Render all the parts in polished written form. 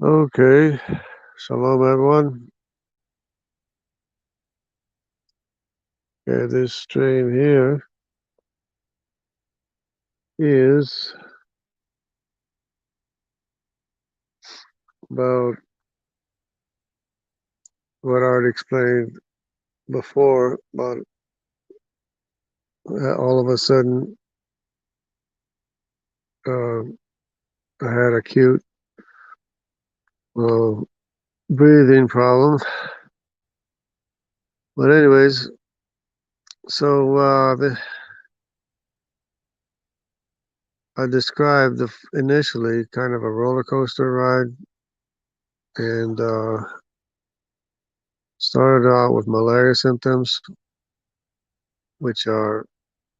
Okay. Shalom, everyone. Okay, this stream here is about what I already explained before, about all of a sudden uh, I had acute uh, breathing problem. But anyways, so I described initially kind of a roller coaster ride, and started out with malaria symptoms, which are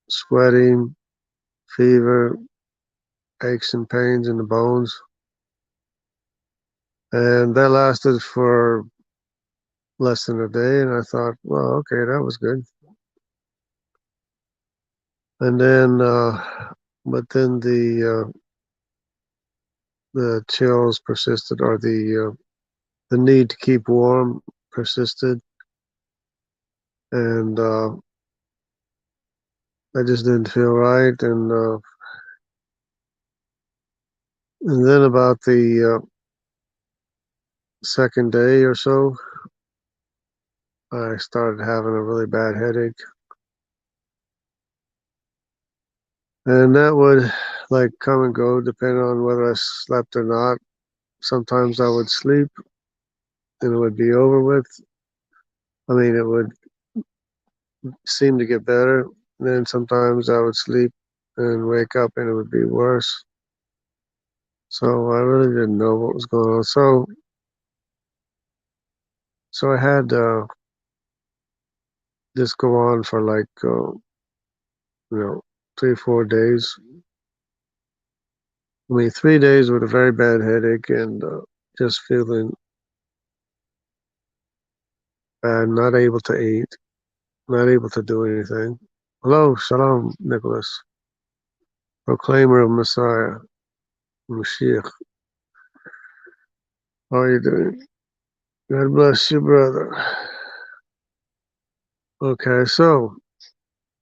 sweating, fever, aches and pains in the bones. And that lasted for less than a day. And I thought, well, okay, that was good. And then, but then the chills persisted, or the need to keep warm persisted. And I just didn't feel right. And then about the second day or so, I started having a really bad headache. And that would like come and go depending on whether I slept or not. Sometimes I would sleep and it would be over with. I mean, it would seem to get better. Then sometimes I would sleep and wake up and it would be worse. So I really didn't know what was going on. So I had this go on for like, 3, 4 days. I mean, 3 days with a very bad headache and just feeling bad, not able to eat, not able to do anything. Hello, Shalom, Nicholas, proclaimer of Messiah, Mashiach. How are you doing? God bless you, brother. Okay, so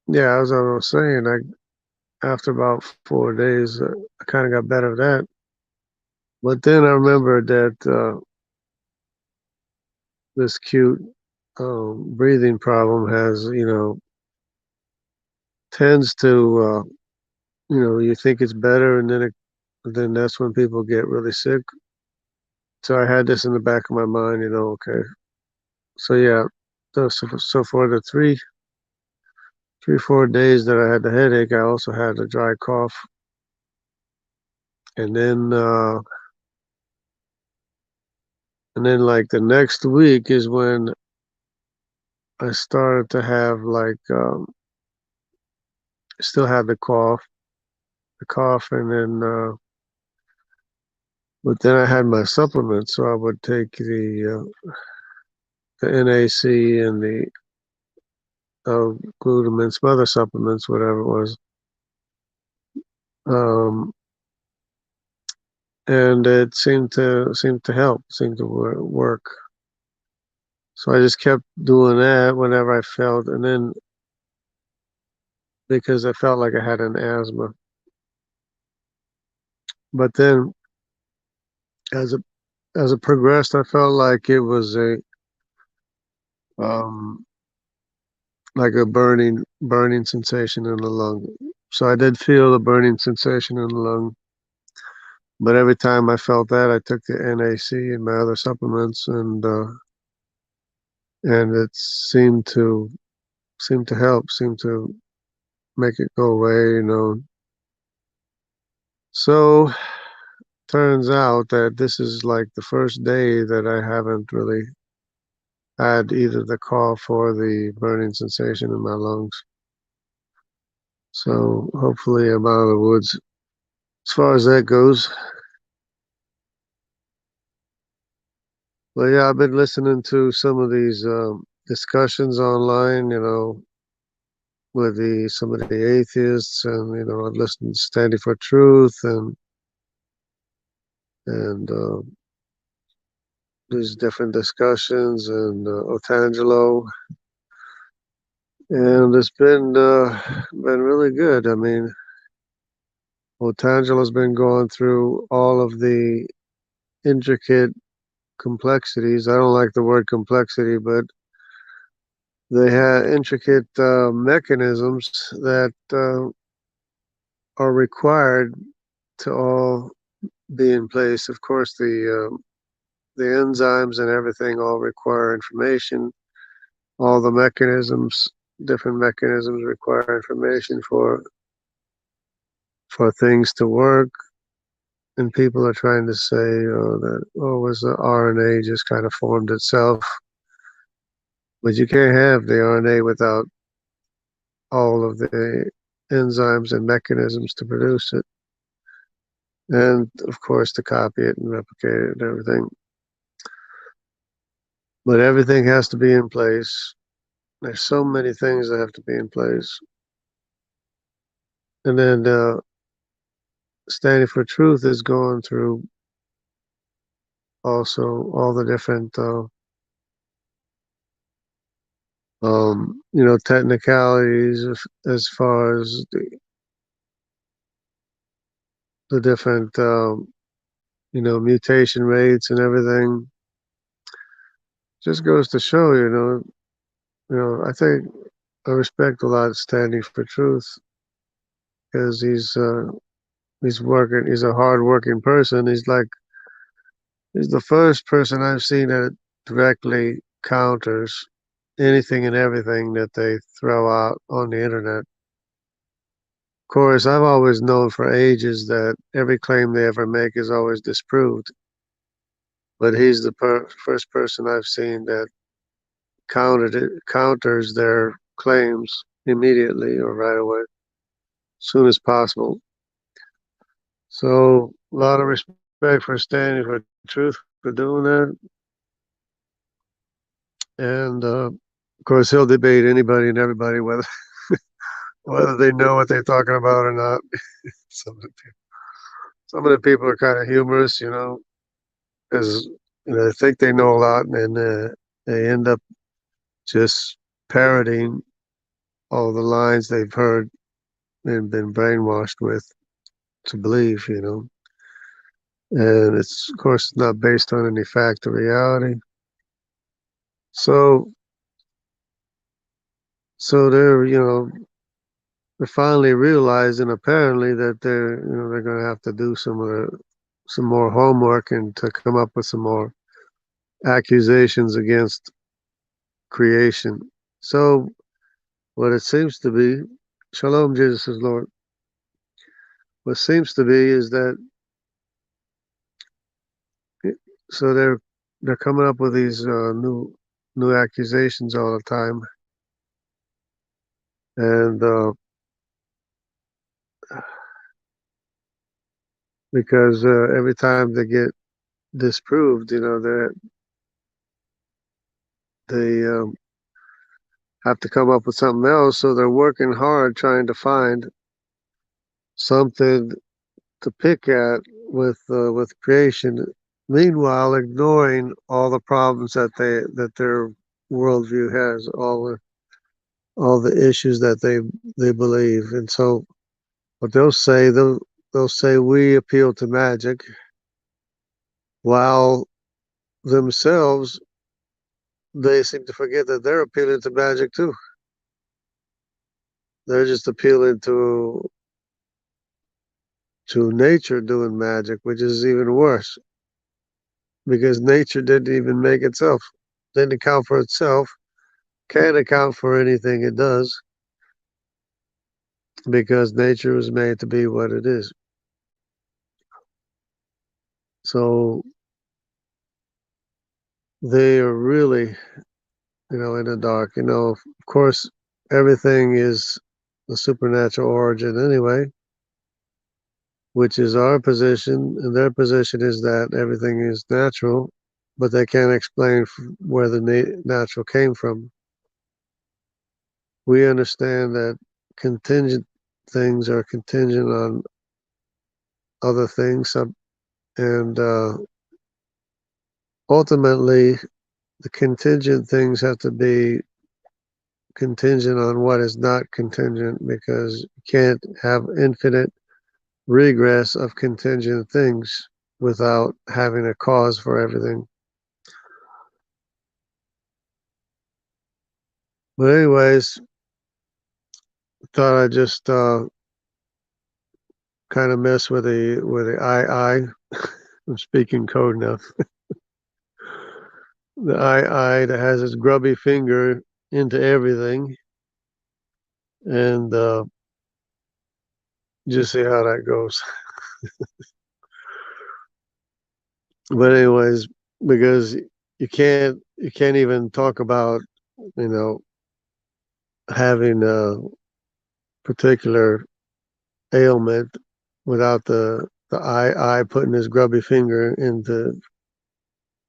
yeah, as I was saying, after about 4 days, I kind of got better at that. But then I remembered that this cute breathing problem has, tends to, you think it's better, and then that's when people get really sick. So I had this in the back of my mind, okay. So yeah, so for the 4 days that I had the headache, I also had a dry cough, and then like the next week is when I started to have like still had the cough, and then but then I had my supplements, so I would take the NAC and the glutamine, some other supplements, whatever it was, um, and it seemed to help, seemed to work. So I just kept doing that whenever I felt, and then because I felt like I had an asthma. But then as it as it progressed, I felt like it was um like a burning sensation in the lung. So I did feel a burning sensation in the lung, but every time I felt that, I took the NAC and my other supplements, and it seemed to help, seemed to make it go away. So turns out that this is like the first day that I haven't really had either the cough or the burning sensation in my lungs. So hopefully I'm out of the woods as far as that goes. But yeah, I've been listening to some of these discussions online, with some of the atheists, and I've listened to Standing for Truth and these different discussions and Otangelo, and it's been really good. I mean, Otangelo's been going through all of the intricate complexities. I don't like the word complexity, but they have intricate mechanisms that are required to all be in place. Of course, the enzymes and everything all require information. All the mechanisms, different mechanisms, require information for things to work. And people are trying to say that was the RNA just kind of formed itself, but you can't have the RNA without all of the enzymes and mechanisms to produce it, and of course to copy it and replicate it and everything. But everything has to be in place. There's so many things that have to be in place. And then Standing for Truth is going through also all the different, technicalities as far as the different, mutation rates and everything. Just goes to show, I think I respect a lot Standing for Truth because he's working. He's a hard-working person. He's the first person I've seen that directly counters anything and everything that they throw out on the internet. Of course, I've always known for ages that every claim they ever make is always disproved. But he's the first person I've seen that counters their claims immediately or right away, as soon as possible. So a lot of respect for Standing for Truth for doing that. And of course, he'll debate anybody and everybody whether they know what they're talking about or not. some of the people, some of the people are kind of humorous, because they think they know a lot, and they end up just parroting all the lines they've heard and been brainwashed with to believe, And it's of course not based on any fact or reality. So so they're finally realizing apparently that they're going to have to do some more homework and to come up with some more accusations against creation. So what it seems to be, Shalom, Jesus is Lord. What seems to be is that so they're coming up with these new accusations all the time, and because every time they get disproved, they have to come up with something else. So they're working hard trying to find something to pick at with creation. Meanwhile, ignoring all the problems that their worldview has, all the issues that they believe, and so what they'll say we appeal to magic, while themselves they seem to forget that they're appealing to magic too. They're just appealing to nature doing magic, which is even worse because nature didn't even make itself, didn't account for itself, can't account for anything it does because nature was made to be what it is. So they are really, in the dark. Of course, everything is a supernatural origin anyway, which is our position, and their position is that everything is natural, but they can't explain where the natural came from. We understand that contingent things are contingent on other things, and ultimately the contingent things have to be contingent on what is not contingent, because you can't have infinite regress of contingent things without having a cause for everything. But anyways, thought I'd just kind of mess with the I. I'm speaking code now. The I that has its grubby finger into everything, and just see how that goes. But anyways, because you can't even talk about, you know, having a particular ailment without the I putting his grubby finger into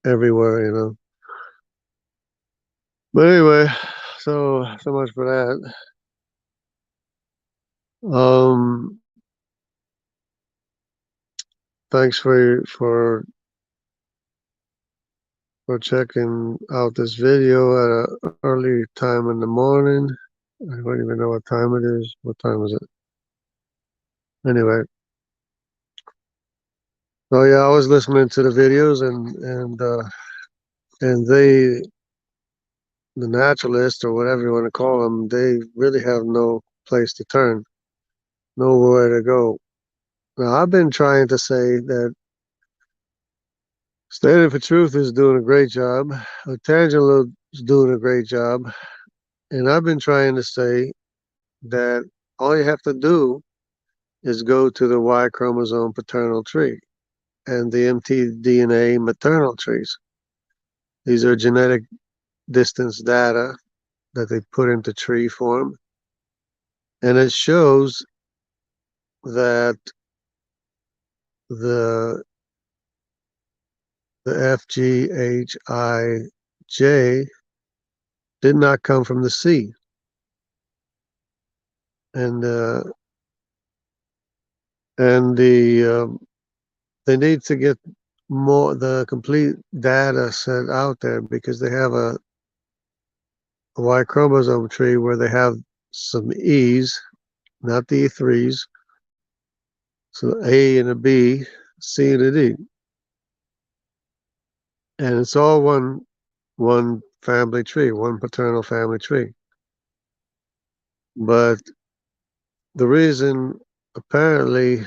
everywhere, you know. But anyway, so much for that. Thanks for checking out this video at an early time in the morning. I don't even know what time it is. What time is it? Anyway, oh yeah, I was listening to the videos, and the naturalists, or whatever you want to call them, they really have no place to turn, nowhere to go. Now, I've been trying to say that Standing for Truth is doing a great job. Tangelo is doing a great job. And I've been trying to say that all you have to do is go to the Y chromosome paternal tree and the mtDNA maternal trees. These are genetic distance data that they put into tree form. And it shows that the the FGHIJ did not come from the C. And they need to get the complete data set out there, because they have a Y chromosome tree where they have some E's, not the E3s. So A and a B, C and a D. And it's all one family tree, one paternal family tree. But the reason, apparently,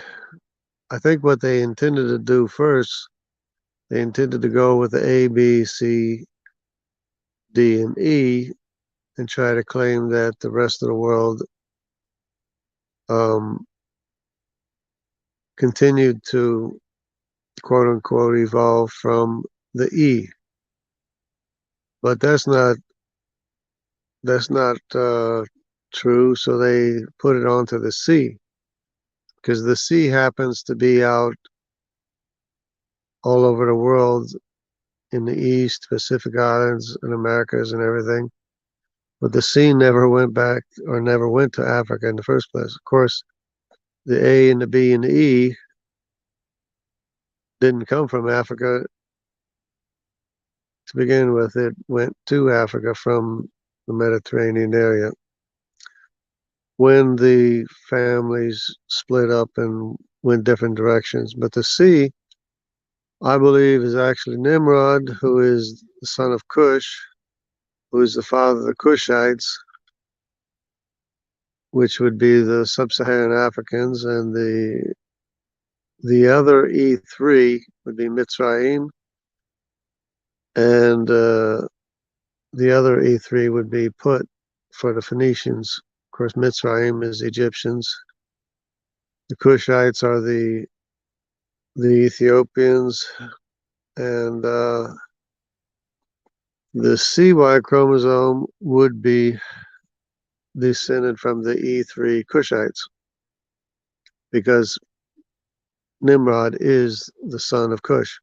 I think what they intended to do first, they intended to go with the A, B, C, D, and E, and try to claim that the rest of the world um, continued to quote unquote evolve from the E. But that's not true. So they put it onto the C, because the C happens to be out all over the world, in the East, Pacific Islands, and Americas, and everything. But the C never went back, or never went to Africa in the first place. Of course, the A and the B and the E didn't come from Africa to begin with. It went to Africa from the Mediterranean area when the families split up and went different directions. But the C, I believe, is actually Nimrod, who is the son of Cush, who is the father of the Cushites, which would be the sub-Saharan Africans, and the other E3 would be Mitzrayim, and the other E3 would be Put for the Phoenicians. Of course, Mitzrayim is Egyptians. The Cushites are the Ethiopians, and the CY chromosome would be descended from the E3 Cushites, because Nimrod is the son of Cush.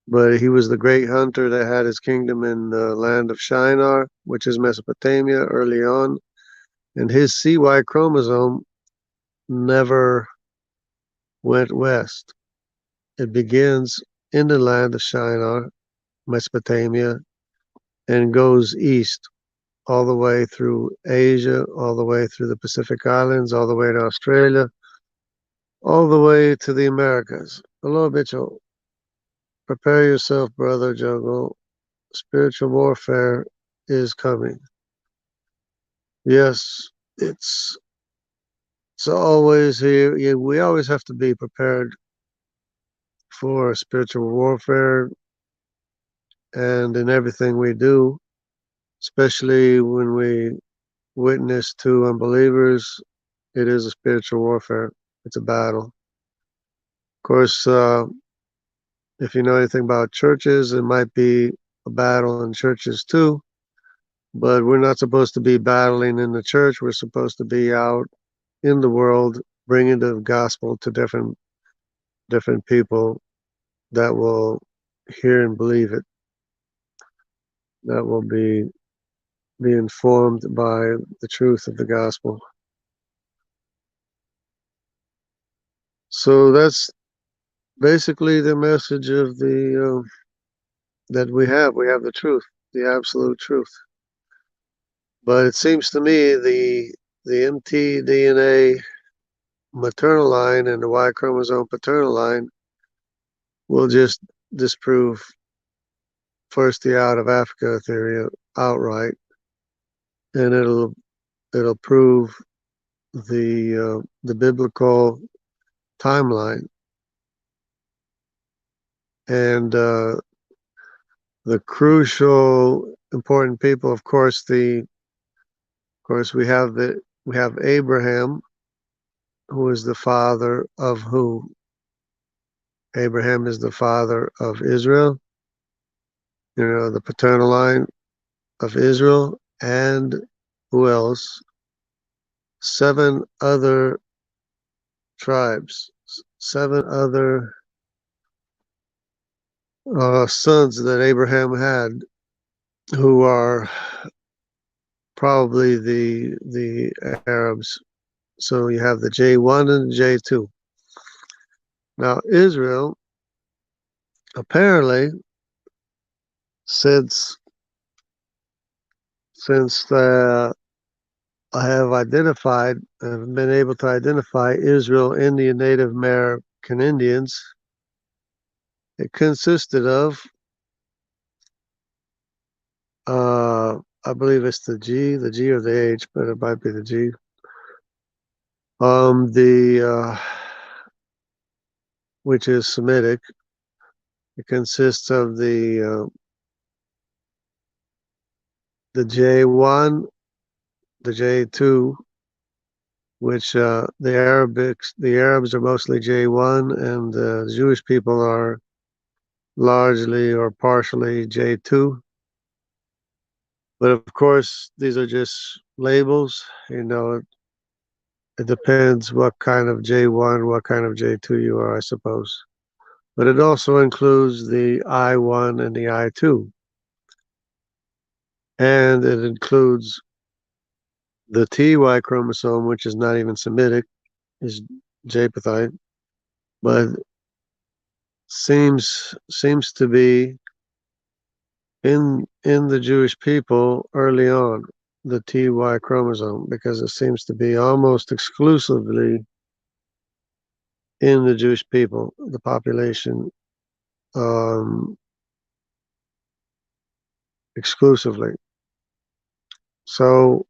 But he was the great hunter that had his kingdom in the land of Shinar, which is Mesopotamia, early on. And his CY chromosome never went west. It begins in the land of Shinar, Mesopotamia, and goes east all the way through Asia, all the way through the Pacific Islands, all the way to Australia, all the way to the Americas. Hello, Mitchell. Prepare yourself, brother Jungle. Spiritual warfare is coming. Yes, it's always here. Yeah, we always have to be prepared for spiritual warfare and in everything we do, especially when we witness to unbelievers. It is a spiritual warfare. It's a battle. Of course, if you know anything about churches, it might be a battle in churches too, but we're not supposed to be battling in the church. We're supposed to be out in the world bringing the gospel to different people that will hear and believe it, that will be informed by the truth of the gospel. So that's basically the message of the that we have. We have the truth, the absolute truth. But it seems to me the mtDNA maternal line and the Y chromosome paternal line will just disprove first the out of Africa theory outright, and it'll prove the biblical timeline and the crucial important people. Of course, we have Abraham, who is the father of who? Abraham is the father of Israel. You know, the paternal line of Israel, and who else? 7 other tribes, 7 other sons that Abraham had, who are probably the Arabs. So you have the J1 and J2. Now Israel, apparently, since I have been able to identify Israel Indian Native American Indians, it consisted of I believe it's the G or the H, but it might be the G. The which is Semitic. It consists of the J1, the J2, which the Arabs are mostly J1, and the Jewish people are largely or partially J2. But of course, these are just labels. You know, it depends what kind of J1, what kind of J2 you are, I suppose. But it also includes the I1 and the I2. And it includes the TY chromosome, which is not even Semitic, is Japhethite, but seems to be in the Jewish people early on, the TY chromosome, because it seems to be almost exclusively in the Jewish people, the population, exclusively. So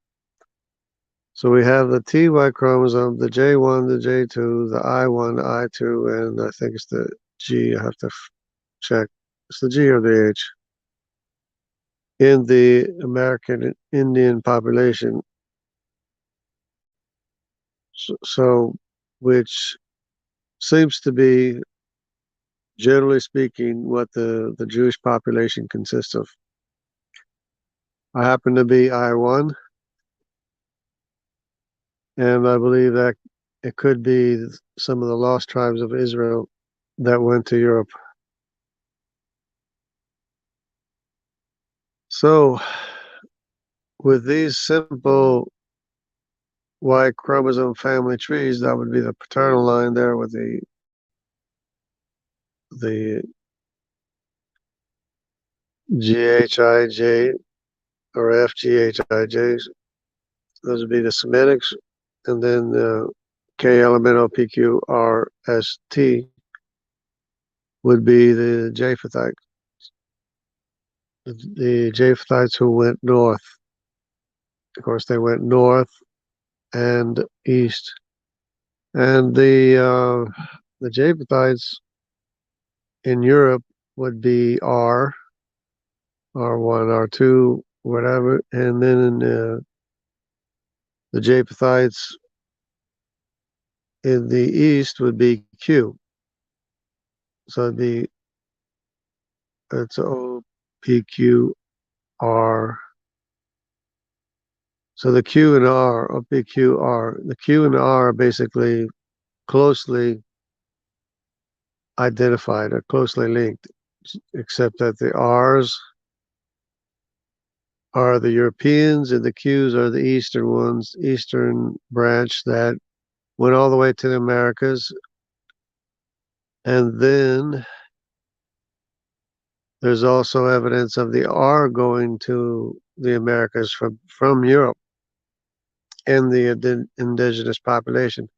we have the TY chromosome, the J1, the J2, the I1, the I2, and I think it's the G. I have to check. It's the G or the H in the American Indian population. So which seems to be, generally speaking, what the Jewish population consists of. I happen to be I1, and I believe that it could be some of the lost tribes of Israel that went to Europe. So, with these simple Y chromosome family trees, that would be the paternal line there with the GHIJ or FGHIJs. Those would be the Semitics. And then K element OPQRST would be the Japhethites. The Japhethites who went north. Of course, they went north and east. And the Japhethites in Europe would be R1, R2, whatever. And then the Japhethites in the east would be Q. So it's OPQR. So the Q and R, OPQR, the Q and R are basically closely identified or closely linked, except that the R's are the Europeans and the Q's are the Eastern ones, Eastern branch that went all the way to the Americas. And then there's also evidence of the R going to the Americas from Europe and the indigenous population.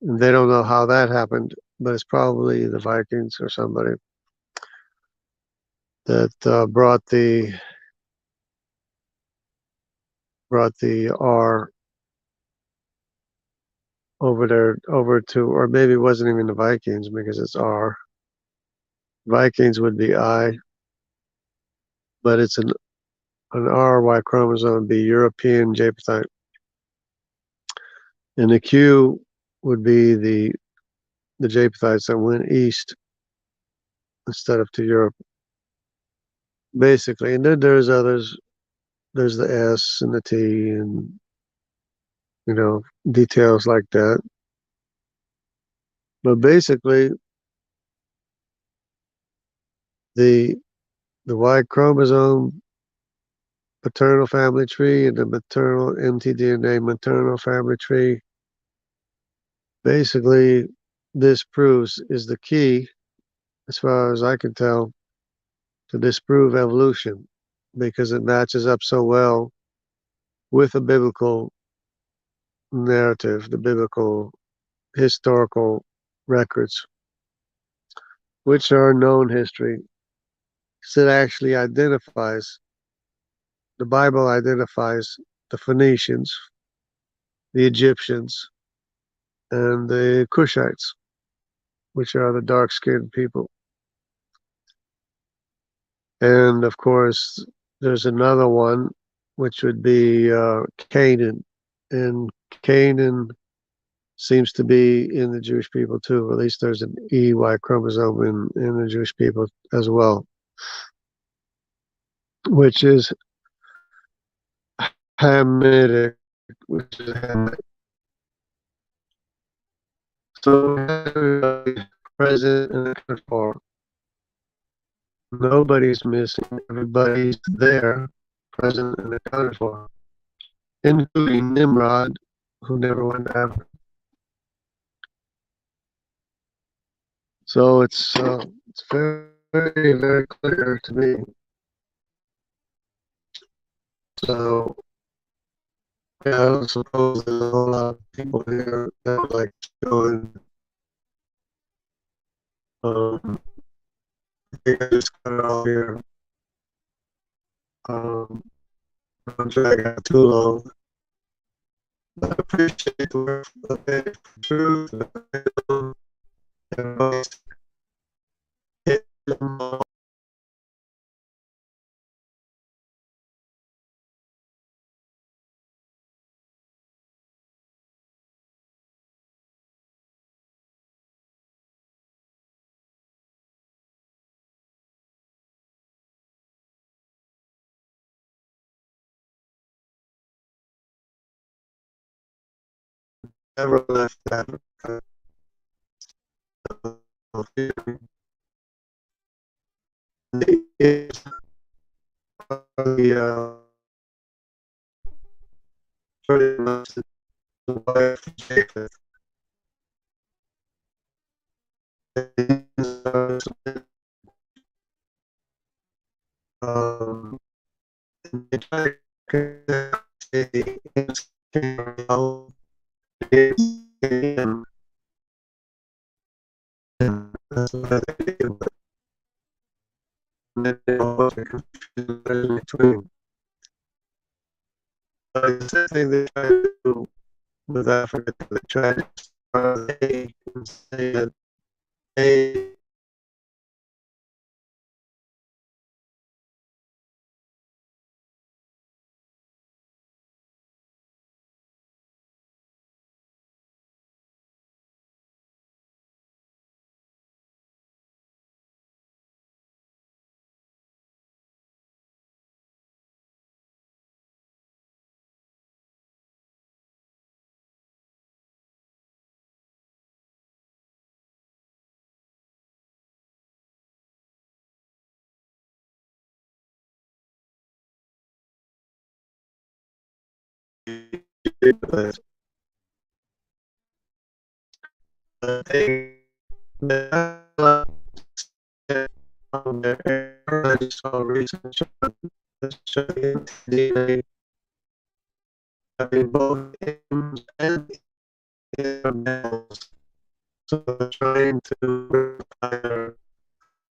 And they don't know how that happened, but it's probably the Vikings or somebody that brought the R over to, or maybe it wasn't even the Vikings because it's R. Vikings would be I, but it's an RY chromosome would be European Japhethite. And the Q would be the Japhethites that went east instead of to Europe, basically. And then there's others. There's the S and the T and, details like that. But basically, the Y chromosome paternal family tree and the maternal mtDNA maternal family tree, basically, this proves is the key, as far as I can tell, to disprove evolution because it matches up so well with the biblical narrative, the biblical historical records, which are known history. So it actually the Bible identifies the Phoenicians, the Egyptians, and the Cushites, which are the dark skinned people. And of course, there's another one, which would be Canaan. And Canaan seems to be in the Jewish people too. At least there's an EY chromosome in the Jewish people as well, which is Hamitic, which is Hamitic. So everybody's present and accounted for. Nobody's missing. Everybody's there, present and accounted for, including Nimrod, who never went to heaven. So it's very, very clear to me. So yeah, I don't suppose there's a whole lot of people here that like going. I think I just cut it off here. Don't drag out too long. But I appreciate the work of the truth and voice. Never left that. It's the pretty much the wife of Japheth. they try to connect and that's why they do it. And then they know what the confusion is in between. But the same thing they try to do with Africa, they try to start A and say that A they on their register research showing DNA having both M's and males. So they're trying to verify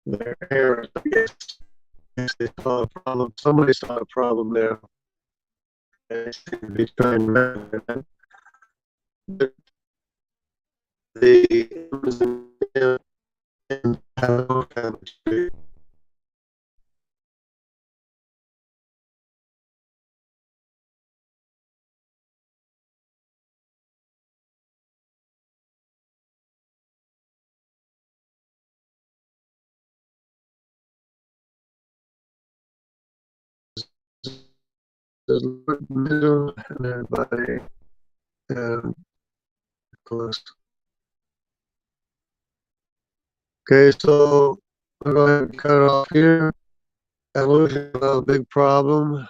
their errors. I guess they saw a problem. Somebody saw a problem there. They seem to be trying to remedy it. The M's and have no chemistry. There's a middle and everybody and close. Okay, so we're going to cut off here. Evolution is a big problem.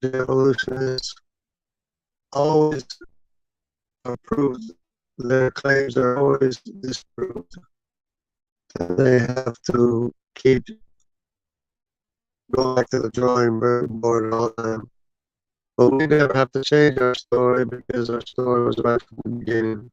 The evolutionists always approved. Their claims are always disproved. And they have to keep going back to the drawing board all the time. But we never have to change our story because our story was right from the beginning.